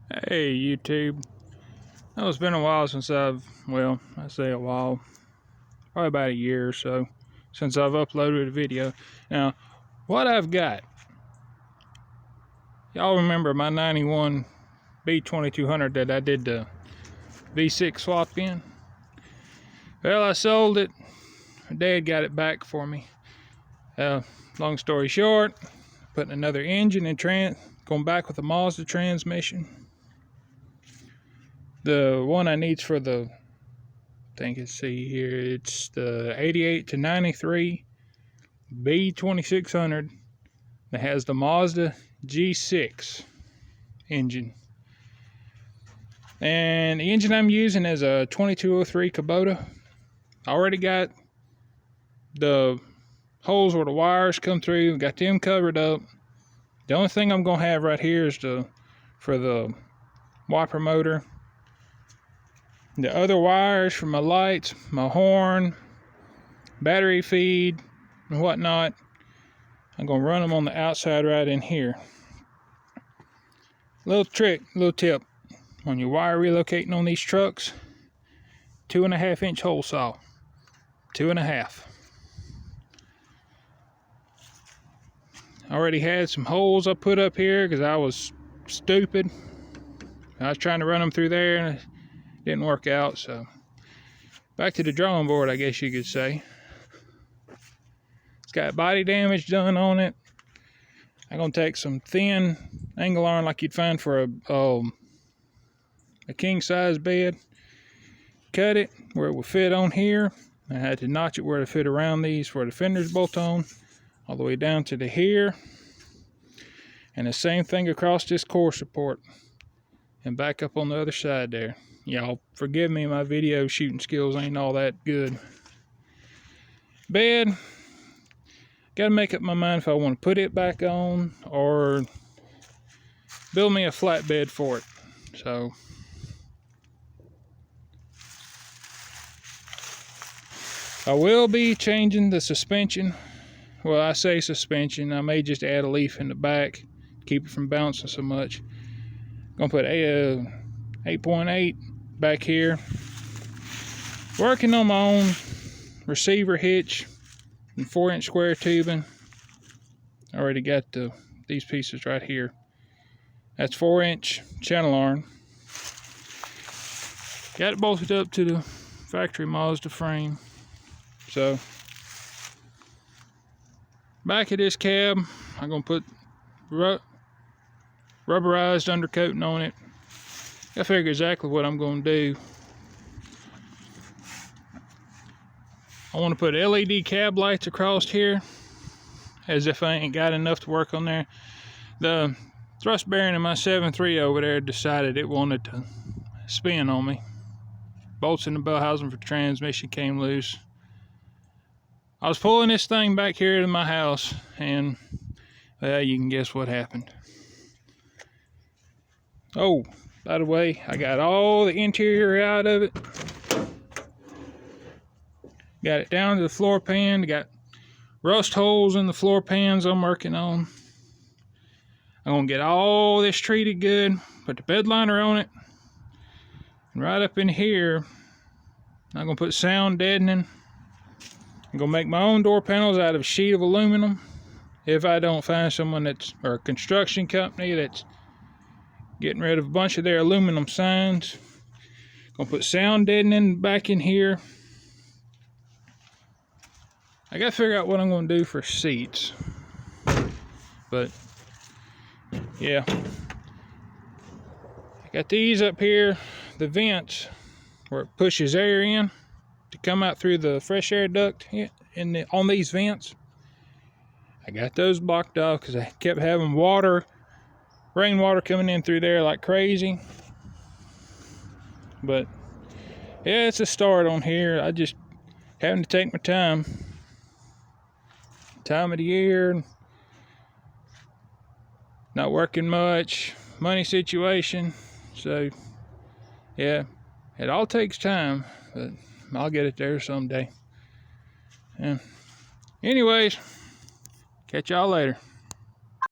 Hey YouTube. Well, it's been a while since I say a while, probably about a year or so since I've uploaded a video. Now, what I've got, y'all remember my 91 b2200 that I did the V6 swap in? Well, I sold it. Dad got it back for me. Long story short, putting another engine and going back with a Mazda transmission. The one I need for the, it's the 88 to 93 b2200 that has the Mazda G6 engine. And the engine I'm using is a 2203 Kubota. I already got the holes where the wires come through, got them covered up. The only thing I'm gonna have right here is for the wiper motor. The other wires for my lights, my horn, battery feed, and whatnot, I'm going to run them on the outside right in here. Little tip, when you're wire relocating on these trucks, 2.5-inch hole saw. 2.5. I already had some holes I put up here because I was stupid. I was trying to run them through there and it didn't work out, so back to the drawing board, I guess you could say. It's got body damage done on it. I'm gonna take some thin angle iron like you'd find for a king size bed, cut it where it would fit on here. I had to notch it where to fit around these where the fenders bolt on, all the way down to the here, and the same thing across this core support and back up on the other side there. Y'all forgive me, my video shooting skills ain't all that good. Bed, gotta make up my mind if I want to put it back on or build me a flatbed for it. So I will be changing the suspension. Well, I say suspension, I may just add a leaf in the back, keep it from bouncing so much. Gonna put a 8.8 back here. Working on my own receiver hitch and 4-inch square tubing. I already got these pieces right here. That's 4-inch channel iron. Got it bolted up to the factory Mazda frame. So back of this cab, I'm gonna put rubberized undercoating on it. I figure exactly what I'm gonna do. I want to put LED cab lights across here, as if I ain't got enough to work on there. The thrust bearing in my 7.3 over there decided it wanted to spin on me. Bolts in the bell housing for transmission came loose. I was pulling this thing back here to my house, and well, you can guess what happened. Oh, by the way, I got all the interior out of it. Got it down to the floor pan. Got rust holes in the floor pans I'm working on. I'm gonna get all this treated good, put the bed liner on it, and right up in here, I'm gonna put sound deadening. I'm gonna make my own door panels out of a sheet of aluminum. If I don't find someone or a construction company that's getting rid of a bunch of their aluminum signs. Gonna put sound deadening back in here. I gotta figure out what I'm gonna do for seats. But yeah. I got these up here, the vents where it pushes air in to come out through the fresh air duct on these vents. I got those blocked off because I kept having rainwater coming in through there like crazy. But yeah, it's a start on here. I just having to take my time. Time of the year, not working much, money situation. So yeah, it all takes time, but I'll get it there someday. And anyways, catch y'all later.